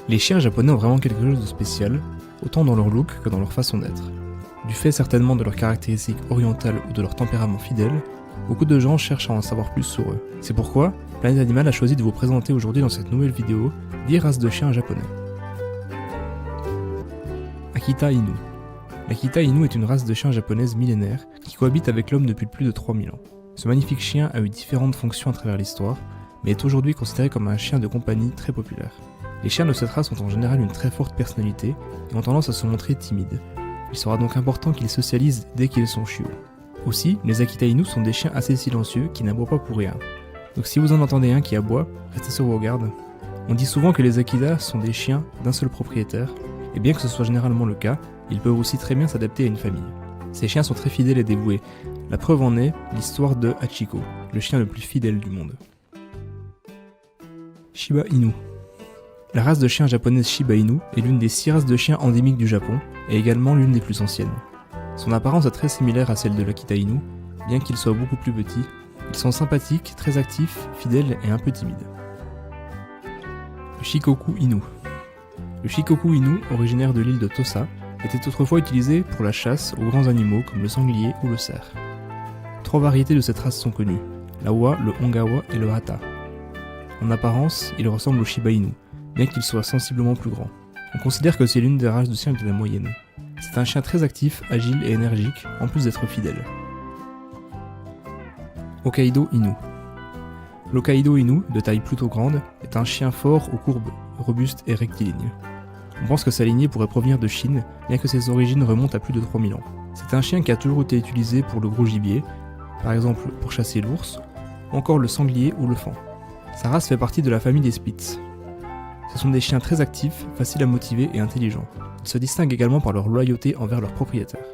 Les chiens japonais ont vraiment quelque chose de spécial, autant dans leur look que dans leur façon d'être. Du fait certainement de leurs caractéristiques orientales ou de leur tempérament fidèle, beaucoup de gens cherchent à en savoir plus sur eux. C'est pourquoi Planète Animal a choisi de vous présenter aujourd'hui dans cette nouvelle vidéo 10 races de chiens japonais. Akita Inu. L'Akita Inu est une race de chiens japonaise millénaire qui cohabite avec l'homme depuis plus de 3000 ans. Ce magnifique chien a eu différentes fonctions à travers l'histoire, mais est aujourd'hui considéré comme un chien de compagnie très populaire. Les chiens de cette race ont en général une très forte personnalité et ont tendance à se montrer timides. Il sera donc important qu'ils socialisent dès qu'ils sont chiots. Aussi, les Akita Inu sont des chiens assez silencieux qui n'aboient pas pour rien. Donc si vous en entendez un qui aboie, restez sur vos gardes. On dit souvent que les Akita sont des chiens d'un seul propriétaire, et bien que ce soit généralement le cas, ils peuvent aussi très bien s'adapter à une famille. Ces chiens sont très fidèles et dévoués. La preuve en est l'histoire de Hachiko, le chien le plus fidèle du monde. Shiba Inu. La race de chien japonaise Shiba Inu est l'une des 6 races de chiens endémiques du Japon et également l'une des plus anciennes. Son apparence est très similaire à celle de l'Akita Inu, bien qu'ils soient beaucoup plus petits. Ils sont sympathiques, très actifs, fidèles et un peu timides. Le Shikoku Inu. Le Shikoku Inu, originaire de l'île de Tosa, était autrefois utilisé pour la chasse aux grands animaux comme le sanglier ou le cerf. 3 variétés de cette race sont connues, l'Awa, le Ongawa et le Hata. En apparence, il ressemble au Shiba Inu, bien qu'il soit sensiblement plus grand. On considère que c'est l'une des races de chiens de la moyenne. C'est un chien très actif, agile et énergique, en plus d'être fidèle. Hokkaido Inu. L'Hokkaido Inu, de taille plutôt grande, est un chien fort aux courbes, robuste et rectiligne. On pense que sa lignée pourrait provenir de Chine, bien que ses origines remontent à plus de 3000 ans. C'est un chien qui a toujours été utilisé pour le gros gibier, par exemple pour chasser l'ours, ou encore le sanglier ou le faon. Sa race fait partie de la famille des Spitz. Ce sont des chiens très actifs, faciles à motiver et intelligents. Ils se distinguent également par leur loyauté envers leurs propriétaires.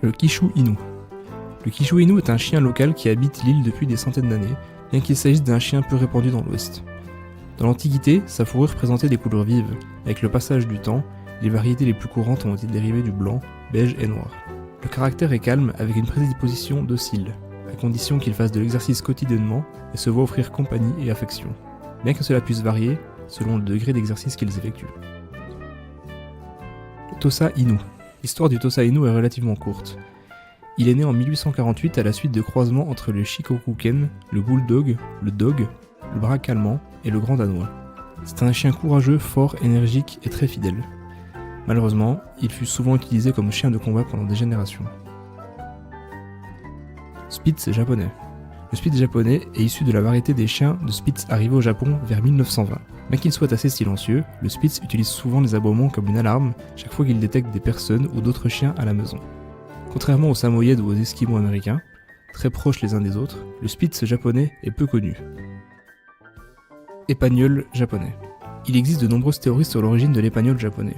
Le Kishu Inu. Le Kishu Inu est un chien local qui habite l'île depuis des centaines d'années, bien qu'il s'agisse d'un chien peu répandu dans l'Ouest. Dans l'Antiquité, sa fourrure présentait des couleurs vives. Avec le passage du temps, les variétés les plus courantes ont été dérivées du blanc, beige et noir. Le caractère est calme avec une prédisposition docile, à condition qu'il fasse de l'exercice quotidiennement et se voit offrir compagnie et affection, bien que cela puisse varier selon le degré d'exercice qu'ils effectuent. Le Tosa Inu. L'histoire du Tosa Inu est relativement courte. Il est né en 1848 à la suite de croisements entre le Shikokuken, le Bulldog, le Dog, le Braque allemand et le Grand Danois. C'est un chien courageux, fort, énergique et très fidèle. Malheureusement, il fut souvent utilisé comme chien de combat pendant des générations. Spitz japonais. Le Spitz japonais est issu de la variété des chiens de Spitz arrivés au Japon vers 1920. Bien qu'il soit assez silencieux, le Spitz utilise souvent les aboiements comme une alarme chaque fois qu'il détecte des personnes ou d'autres chiens à la maison. Contrairement aux Samoyèdes ou aux Esquimaux américains, très proches les uns des autres, le Spitz japonais est peu connu. Épagnol japonais. Il existe de nombreuses théories sur l'origine de l'épagnol japonais.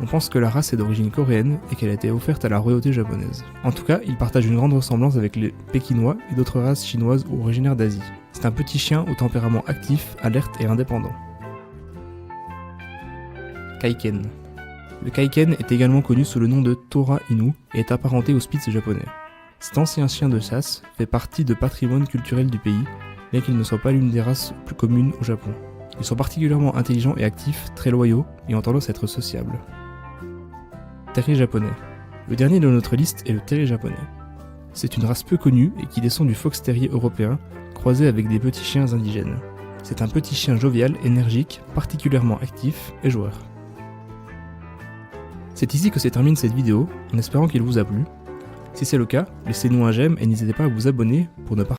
On pense que la race est d'origine coréenne et qu'elle a été offerte à la royauté japonaise. En tout cas, il partage une grande ressemblance avec les pékinois et d'autres races chinoises ou originaires d'Asie. C'est un petit chien au tempérament actif, alerte et indépendant. Kaiken. Le Kaiken est également connu sous le nom de Tora Inu et est apparenté au Spitz japonais. Cet ancien chien de chasse fait partie de patrimoine culturel du pays, bien qu'il ne soit pas l'une des races plus communes au Japon. Ils sont particulièrement intelligents et actifs, très loyaux et ont tendance à être sociables. Terrier japonais. Le dernier de notre liste est le terrier japonais. C'est une race peu connue et qui descend du fox terrier européen, croisé avec des petits chiens indigènes. C'est un petit chien jovial, énergique, particulièrement actif et joueur. C'est ici que se termine cette vidéo, en espérant qu'il vous a plu. Si c'est le cas, laissez-nous un j'aime et n'hésitez pas à vous abonner pour ne pas